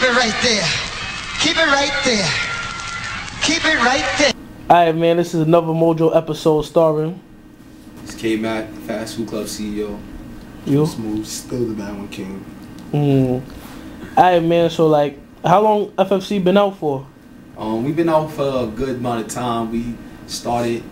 Keep it right there. Keep it right there. Keep it right there. Alright, man, this is another Mojo episode starring. It's Kmac, Fast Food Club CEO. You? Smooth, still the bad one king. Alright, man, so like, how long FFC been out for? We've been out for a good amount of time. We started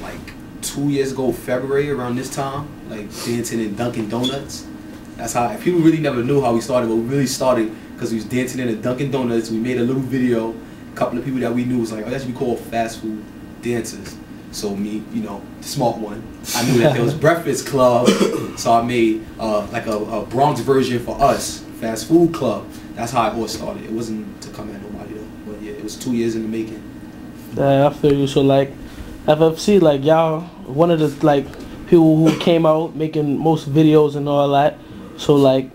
like 2 years ago, February, around this time, like dancing in Dunkin' Donuts. That's how, people really never knew how we started, but we really started because we was dancing in a Dunkin' Donuts. We made a little video. A couple of people that we knew was like, oh, that should be called fast food dancers. So me, you know, the smart one, I knew that there was Breakfast Club, so I made like a Bronx version for us, Fast Food Club. That's how it all started. It wasn't to come at nobody though, but yeah, it was 2 years in the making. I feel you. So like, FFC, like y'all, one of the like people who came out making most videos and all that. So like,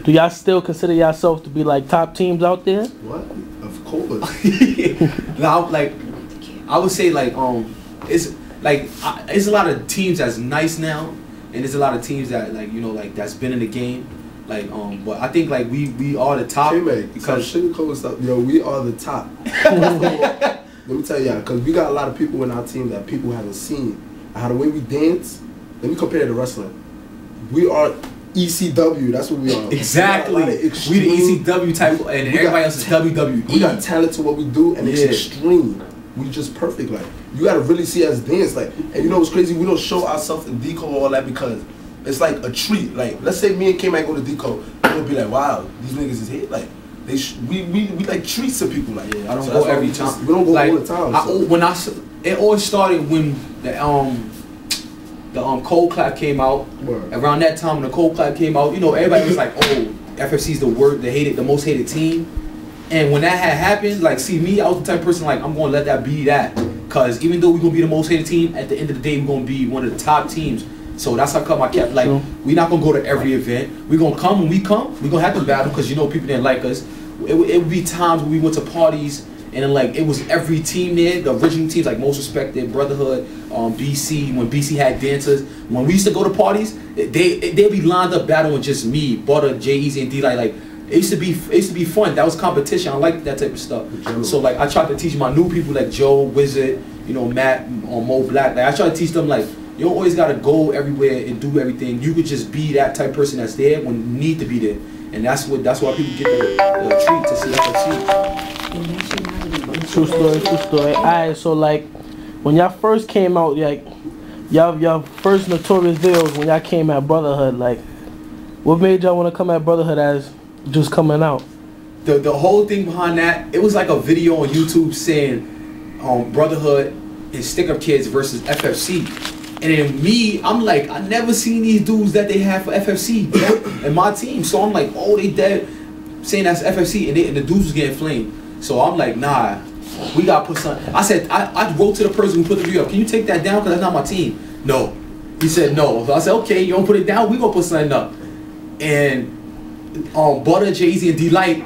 do y'all still consider yourselves to be like top teams out there? What? Of course. Now, like, I would say like it's like it's a lot of teams that's nice now, and there's a lot of teams that like, you know, like that's been in the game, like but I think like we are the top because sugarcoat stuff. Yo, we are the top. Let me tell you, because we got a lot of people in our team that people haven't seen. How the way we dance, let me compare it to wrestling. We are ECW, that's what we are. Exactly. We the ECW type, and everybody else is WWE. We got talent to what we do, and it's extreme. We just perfect. Like, you gotta really see us dance. Like, and you know what's crazy? We don't show ourselves in Deco or all that because it's like a treat. Like, let's say me and Kmac go to Deco, we'll be like, wow, these niggas is here. Like, we like treats to people. Like, I don't go every time. We don't go like, all the time. It all started when the Cold Clap came out. Word. Around that time when the Cold Clap came out, you know, everybody was like, oh, FFC's the most hated team. And when that had happened, like, see me, I was the type of person like, I'm gonna let that be that. Cause even though we're gonna be the most hated team, at the end of the day we're gonna be one of the top teams. So that's how come I kept like, we're not gonna go to every event. We're gonna come when we come, we're gonna have to battle because you know people didn't like us. It would be times when we went to parties and then like it was every team there, the original teams like Most Respected, Brotherhood, BC, when BC had dancers. When we used to go to parties, they'd be lined up battling just me, Butter, J-Eazy, and D-Light. Like, it used to be fun. That was competition. I like that type of stuff. So like I tried to teach my new people like Joe, Wizard, you know, Matt, Mo Black. Like I try to teach them like you don't always gotta go everywhere and do everything. You could just be that type of person that's there when you need to be there. And that's why people get the treat to see FFC. True story, true story. Alright, so like when y'all first came out, like y'all first notorious videos when y'all came at Brotherhood, like what made y'all want to come at Brotherhood as just coming out? The whole thing behind that, it was like a video on YouTube saying Brotherhood and Stick Up Kids versus FFC. And then me, I'm like, I never seen these dudes that they have for FFC in my team. So I'm like, oh, they dead, saying that's FFC, and the dudes was getting flamed. So I'm like, nah, we gotta put something. I said, I wrote to the person who put the video up, can you take that down because that's not my team? No. He said no. So I said, okay, you don't put it down, we gonna put something up. And Butter, Jay-Z, and D-Light,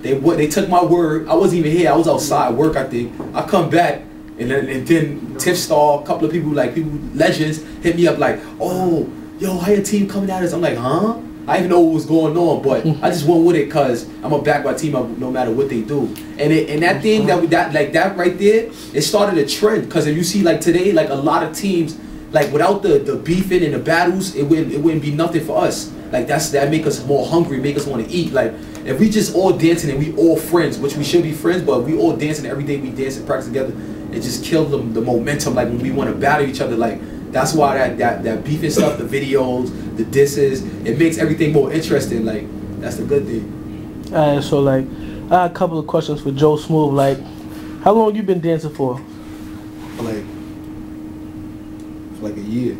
they took my word. I wasn't even here. I was outside work, I think. I come back, and then Tiff Star, a couple of people, legends, hit me up like, oh, yo, how your team coming at us? I'm like, huh? I didn't know what was going on, but I just went with it because I'm going to back my team up no matter what they do. And that thing, that right there, it started a trend. Because if you see, like, today, like, a lot of teams, like, without the beefing and the battles, it wouldn't be nothing for us. Like, that make us more hungry, make us want to eat. Like, if we just all dancing and we all friends, which we should be friends, but we all dancing every day, we dance and practice together, it just killed the momentum, like, when we want to battle each other. Like, that's why that beefing stuff, the videos, the disses, it makes everything more interesting. Like, that's the good thing. Alright, so, like, I have a couple of questions for Joe Smooth. Like, how long you been dancing for? For like a year.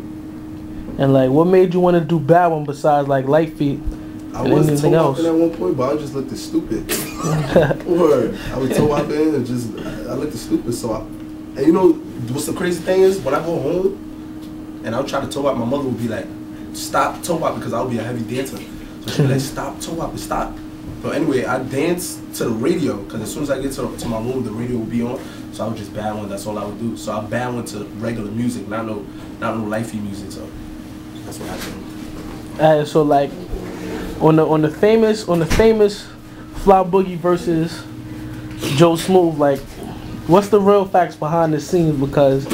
And like, what made you want to do Bad One besides like Light Feet? I was toe hopping at one point, but I just looked stupid. Word. I was toe hopping and just I looked stupid. So, and you know what's the crazy thing is when I go home and I'll try to toe hop, my mother would be like, "Stop toe hopping," because I'll be a heavy dancer. So she'd be like, "Stop toe hopping, stop." But anyway, I dance to the radio because as soon as I get to my room, the radio will be on. So I would just Bad One. That's all I would do. So I Bad One to regular music, not no Light Feet music. So that's what I do. So like, on the famous Fly Boogie versus Joe Smooth, like, what's the real facts behind the scenes? Because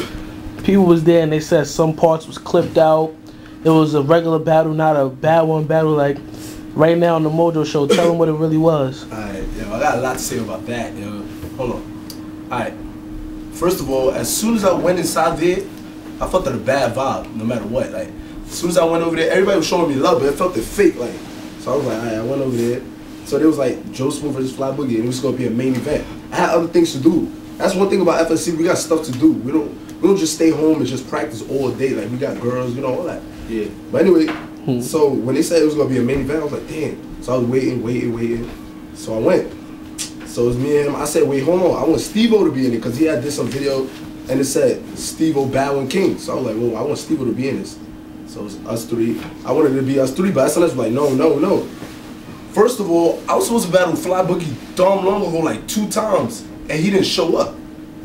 people was there and they said some parts was clipped out. It was a regular battle, not a bad one battle. Like, right now on the Mojo show, tell them what it really was. Alright, yo, I got a lot to say about that, yo. Hold on. Alright. First of all, as soon as I went inside there, I felt a bad vibe, no matter what. Like, as soon as I went over there, everybody was showing me love, but it felt fake, like. So I was like, alright, I went over there. So there was like Joe Smooth versus Fly Boogie, and it was gonna be a main event. I had other things to do. That's one thing about FSC, we got stuff to do. We don't just stay home and just practice all day. Like, we got girls, you know, all that. Yeah. But anyway, so when they said it was gonna be a main event, I was like, damn. So I was waiting. So I went. So it was me and him. I said, wait, hold on. I want Steve-O to be in it because he had did some video and it said Steve-O battling King. So I was like, well, I want Steve-O to be in this. So it was us three. I wanted it to be us three, but SNS was like, no. First of all, I was supposed to battle Fly Boogie dumb long ago like 2 times, and he didn't show up.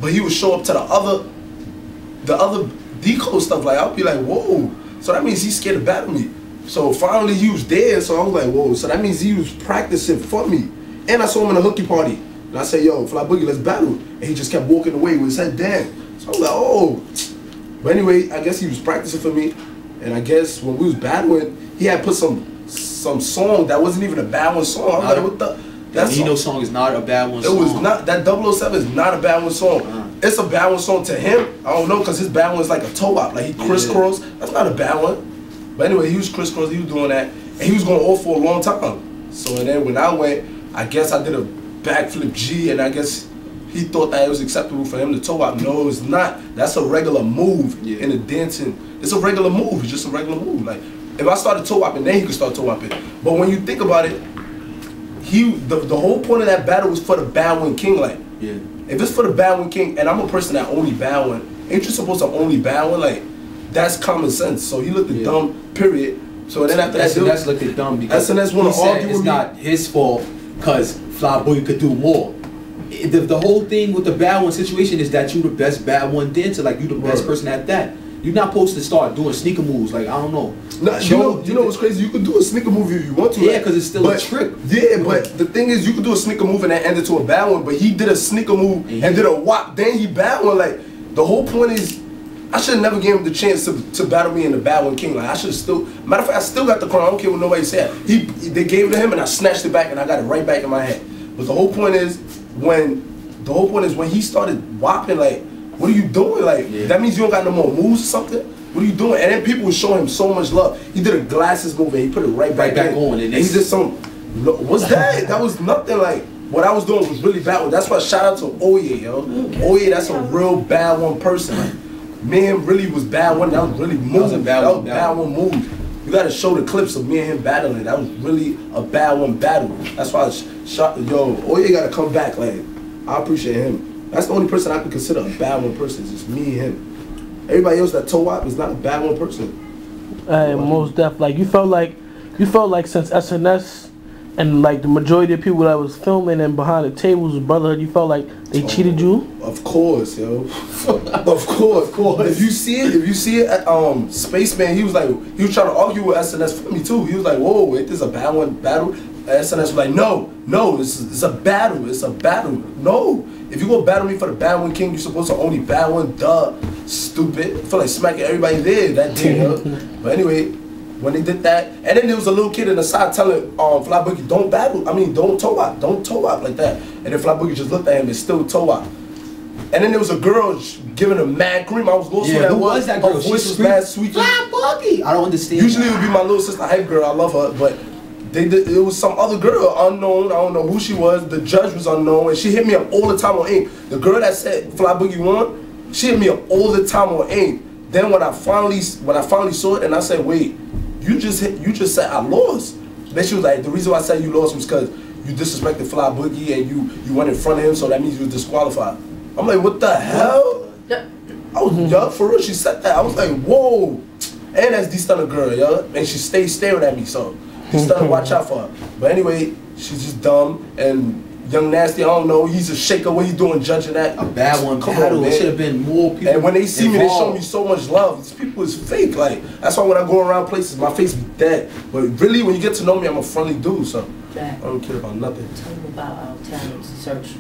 But he would show up to the other decode stuff. Like, I'll be like, whoa. So that means he's scared to battle me. So finally he was there, so I was like, whoa. So that means he was practicing for me. And I saw him in a hooky party. And I said, yo, Fly Boogie, let's battle. And he just kept walking away with his head down. So I was like, oh. But anyway, I guess he was practicing for me. And I guess when we was battling, he had put some song that wasn't even a bad one song. I was like, what the? That Nino song is not a bad one song. It was not. That 007 is not a bad one song. It's a bad one song to him. I don't know, because his bad one is like a toe up. Like, he crisscross. That's not a bad one. But anyway, he was crisscross. He was doing that. And he was going off for a long time. So and then when I went, I guess I did a backflip G, and I guess he thought that it was acceptable for him to toe up. No, it's not. That's a regular move in the dancing. It's a regular move. It's just a regular move. Like, if I started toe hopping, then he could start toe hopping. But when you think about it, the whole point of that battle was for the bad one king. Like, if it's for the bad one king, and I'm a person that only bad one, ain't you supposed to only bad one? Like, that's common sense. So he looked dumb, period. So then after that, SNS looked at dumb because SNS want to argue with me. It's not his fault because Fly Boogie could do more. The whole thing with the bad one situation is that you the best bad one dancer. Like, you the best person at that. You're not supposed to start doing sneaker moves. Like, I don't know. Nah, you know what's crazy? You can do a sneaker move if you want to. Yeah, because it's still a trick. Yeah, but the thing is, you can do a sneaker move and that ended to a bad one. But he did a sneaker move and did a wop. Then he bad one. Like, the whole point is, I should have never gave him the chance to battle me in the bad one king. Like, I should have still. Matter of fact, I still got the crown. I don't care what nobody said. They gave it to him and I snatched it back and I got it right back in my hand. But the whole point is when he started whopping, like, what are you doing? Like, that means you don't got no more moves or something? What are you doing? And then people were showing him so much love. He did a glasses move and he put it right back on. And he did some, what's that? That was nothing. Like, what I was doing was really bad. That's why shout out to Oye, yo. Oye, that's a real bad one person. Like, man really was bad one. That was really moving. That was a bad one move. You gotta show the clips of me and him battling. That was really a bad one battle. That's why Oye gotta come back. Like, I appreciate him. That's the only person I can consider a bad one person. It's just me and him. Everybody else that toe up is not a bad one person. Most deaf. Like, you felt like since SNS and like the majority of people that was filming and behind the tables was Brotherhood, you felt like they cheated you? Of course, yo. of course. If you see it at Spaceman, he was trying to argue with SNS for me too. He was like, whoa, ain't this a bad one battle? SNS was like, no, it's a battle. It's a battle. No. If you go battle me for the bad one king, you're supposed to only bad one, duh. Stupid. I feel like smacking everybody there that day, yo. But anyway, when they did that, and then there was a little kid in the side telling Fly Boogie, don't toe up like that. And then Fly Boogie just looked at him and still toe up. And then there was a girl giving him mad cream. I was going to who was that girl? Her voice was mad sweet. Fly Boogie. I don't understand. Usually it would be my little sister, hype girl. I love her, but it was some other girl, unknown. I don't know who she was. The judge was unknown, and she hit me up all the time on AIM. The girl that said Fly Boogie won, she hit me up all the time on AIM. Then when I finally saw it, and I said, wait, you just said I lost. Then she was like, the reason why I said you lost was because you disrespected Fly Boogie and you went in front of him, so that means you were disqualified. I'm like, what the hell? I was young for real. She said that. I was like, whoa. And that's the stunner girl, yo. And she stayed staring at me, so you started to watch out for her. But anyway, she's just dumb. And Young Nasty, I don't know, he's a shaker. What he doing judging that? A bad one battle. It should have been more people. And when they see me, they show me so much love. These people is fake. Like, that's why when I go around places, my face be dead. But really, when you get to know me, I'm a friendly dude. So back. I don't care about nothing. Tell them about our talent search.